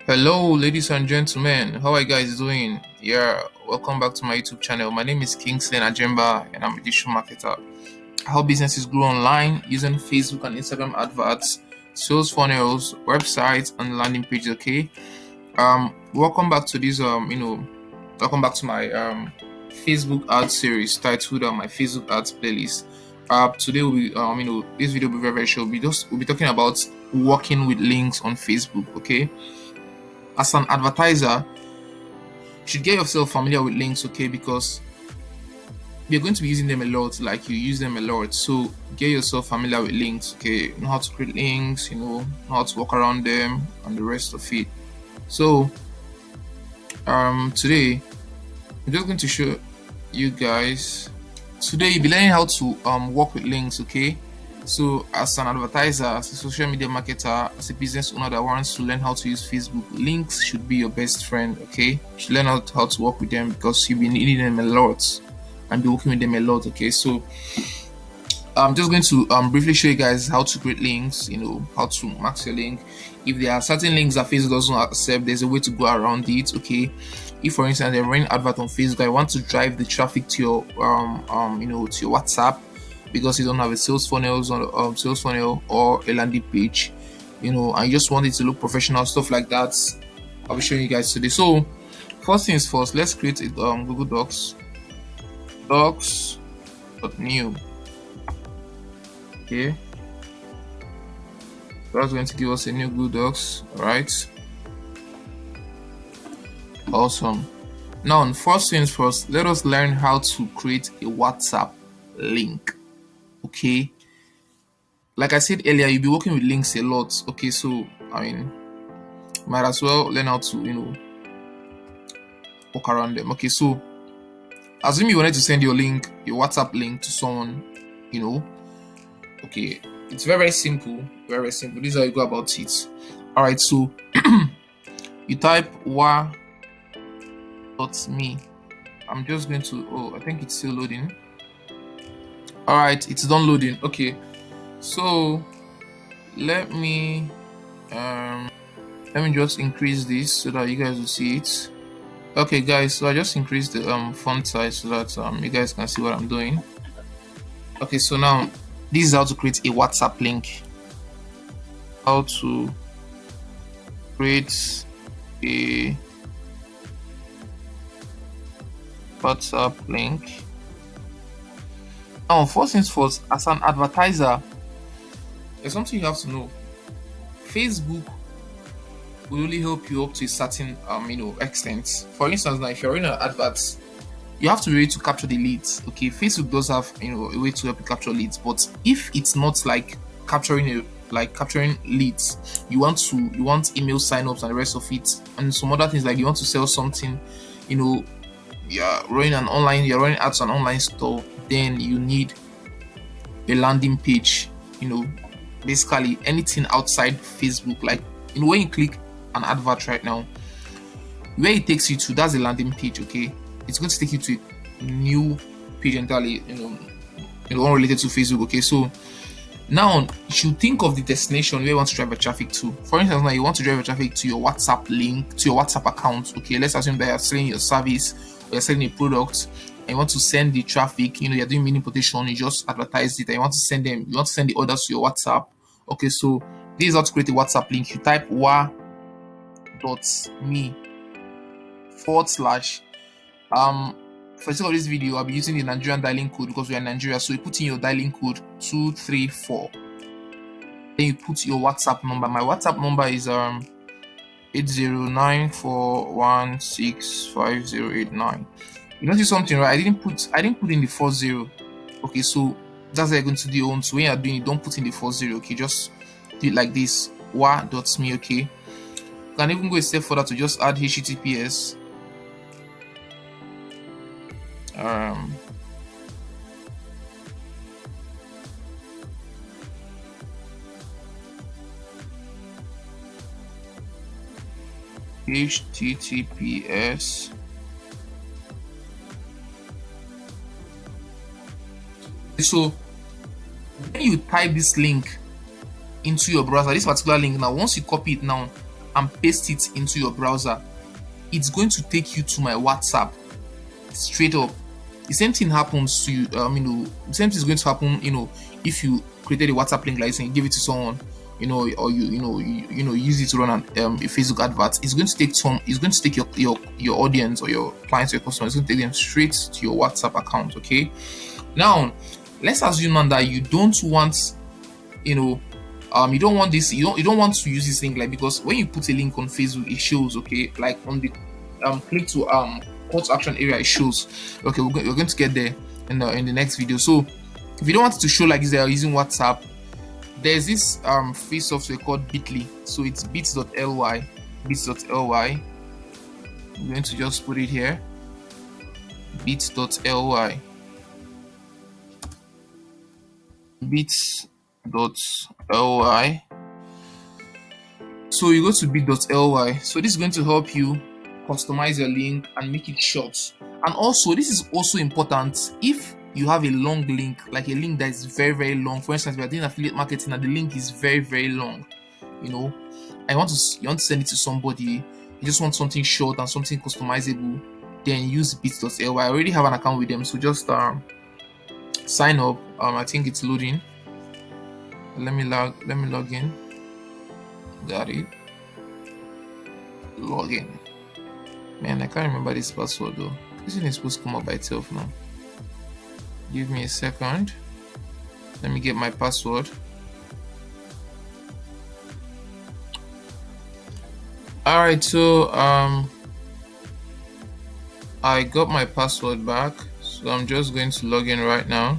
Hello, ladies and gentlemen. How are you guys doing? Yeah, welcome back to my YouTube channel. My name is Kingsley Anajemba, and I'm a digital marketer. How businesses grow online using Facebook and Instagram adverts, sales funnels, websites, and landing pages. Okay. Welcome back to this. Welcome back to my Facebook ad series titled my Facebook ads playlist. Today this video will be very short. We'll be talking about working with links on Facebook. Okay, as an advertiser, you should get yourself familiar with links, okay, because you're going to be using them a lot, like you use them a lot. So get yourself familiar with links, okay, know how to create links, know how to work around them and the rest of it. So today I'm just going to show you guys. Today you'll be learning how to work with links, okay. So as an advertiser, as a social media marketer, as a business owner that wants to learn how to use Facebook, links should be your best friend, okay. You should learn how to work with them because you'll be needing them a lot and be working with them a lot, okay. So I'm just going to briefly show you guys how to create links, how to max your link. If there are certain links that Facebook doesn't accept, there's a way to go around it, okay. If for instance they're running advert on Facebook, I want to drive the traffic to your to your WhatsApp because you don't have a sales funnel or a landing page, and you just want it to look professional, stuff like that. I'll be showing you guys today. So first things first, let's create a Google Docs.new. Okay, that's going to give us a new Google Docs. All right, awesome. Now, first things first, let us learn how to create a WhatsApp link. Okay, like I said earlier, you'll be working with links a lot. Okay, so might as well learn how to work around them. Okay, so assume you wanted to send your WhatsApp link to someone. Okay, it's very simple, very simple. This is how you go about it. All right, so you type wa.me. I'm just going to. I think it's still loading. All right, it's done loading. Okay, so let me just increase this so that you guys will see it. Okay, guys, so I just increased the font size so that you guys can see what I'm doing. Okay, so now this is how to create a WhatsApp link. How to create a WhatsApp link. Now, first things first, as an advertiser, there's something you have to know. Facebook will only help you up to a certain extent. For instance, now if you're in an advert, you have to be ready to capture the leads. Okay, Facebook does have a way to help you capture leads, but if it's not like capturing leads, you want email signups and the rest of it, and some other things like you want to sell something, you're running ads on an online store, then you need a landing page. Basically anything outside Facebook, like when you click an advert right now, where it takes you to, that's a landing page. Okay, it's going to take you to a new page entirely, unrelated to Facebook. Okay, so now you should think of the destination where you want to drive a traffic to. For instance, now you want to drive a traffic to your WhatsApp link, to your WhatsApp account. Okay, let's assume that you're selling your service or you're selling a product and you want to send the traffic, you're doing mini importation, you just advertise it and you want to send the orders to your WhatsApp. Okay, so this is how to create a WhatsApp link. You type wa.me / for the sake of this video, I'll be using the Nigerian dialing code because we are in Nigeria. So you put in your dialing code 234. Then you put your WhatsApp number. My WhatsApp number is 8094165089. You notice something, right? I didn't put in the 40. Okay, so that's how you're going to do your own. So when you're doing it, don't put in the 40. Okay, just do it like this. wa.me. Okay, you can even go a step further to just add https. HTTPS so when you type this link into your browser, this particular link, now once you copy it now, and paste it into your browser, it's going to take you to my WhatsApp straight up. The same thing happens to you, the same thing is going to happen, if you created a WhatsApp link like this and you give it to someone, or you use it to run a Facebook advert. It's going to take your audience or your clients or your customers, it's going to take them straight to your WhatsApp account. Okay. Now, let's assume now that you don't want, you don't want this, you don't want to use this link, like, because when you put a link on Facebook, it shows, okay, like on the click to call to action area, it shows. Okay, we're going to get there in the next video. So if you don't want it to show like this, they are using WhatsApp, there's this free software called Bitly. So it's bits.ly. I'm going to just put it here, bits.ly. bits.ly. So you go to bit.ly. So this is going to help you customize your link and make it short. And also, this is also important if you have a long link, like a link that is very, very long. For instance, we are doing affiliate marketing and the link is very, very long. You want to send it to somebody, you just want something short and something customizable, then use bits.ly. I already have an account with them, so just sign up. I think it's loading. Let me log in. Got it. Log in. Man, I can't remember this password though. This thing is supposed to come up by itself now. Give me a second. Let me get my password. Alright, so I got my password back. So I'm just going to log in right now.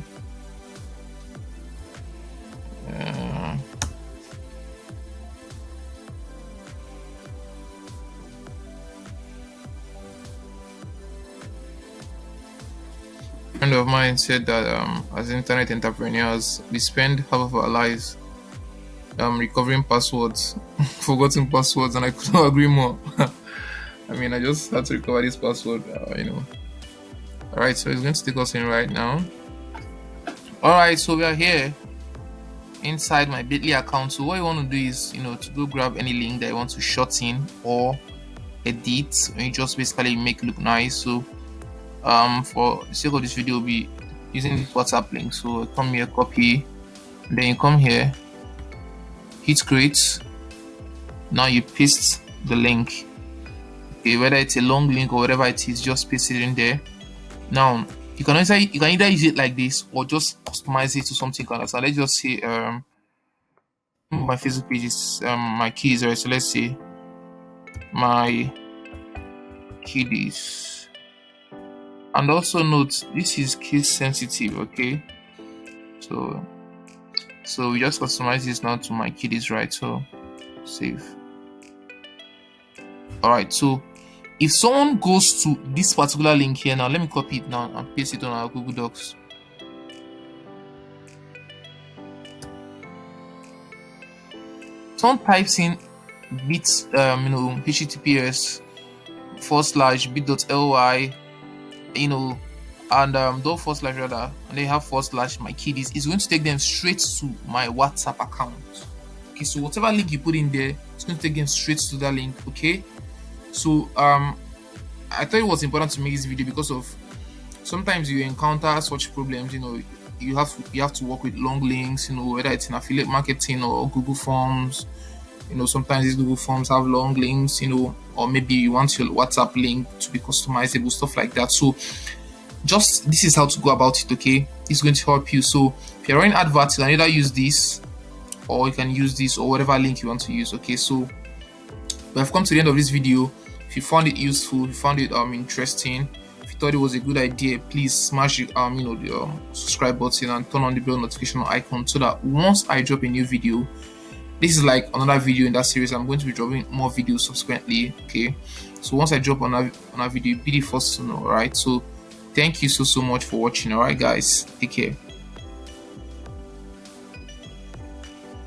A friend of mine said that as internet entrepreneurs, we spend half of our lives recovering passwords, forgotten passwords, and I could not agree more. I mean, I just had to recover this password, Alright, so it's going to take us in right now. Alright, so we are here inside my Bitly account. So what you want to do is, to go grab any link that you want to shorten or edit, and you just basically make it look nice. So for the sake of this video, we'll be using this WhatsApp link. So come here, copy, then you come here, hit create. Now you paste the link. Okay, whether it's a long link or whatever it is, just paste it in there. Now you can either use it like this or just customize it to something else. So let's just say my Facebook page is my keys, right? So let's say my kiddies. And also note, this is case sensitive, okay? So we just customize this now to my kiddies, right? So save. Alright, so if someone goes to this particular link here, now let me copy it now and paste it on our Google Docs. Someone types in bits, https /bit.ly, and don't / rather, and they have / my kiddies, is going to take them straight to my WhatsApp account. Okay, so whatever link you put in there, it's going to take them straight to that link. Okay, so I thought it was important to make this video because of sometimes you encounter such problems. You have to work with long links, whether it's in affiliate marketing or Google Forms. Sometimes these Google Forms have long links, or maybe you want your WhatsApp link to be customizable, stuff like that. So just this is how to go about it. Okay, it's going to help you. So if you're running adverts, you can either use this or you can use this or whatever link you want to use. Okay, so we have come to the end of this video. If you found it useful, if you found it interesting, if you thought it was a good idea, please smash the subscribe button and turn on the bell notification icon so that once I drop a new video, this is like another video in that series. I'm going to be dropping more videos subsequently. Okay, so once I drop on a video, be the first to know. Alright, so thank you so much for watching. Alright guys, take care.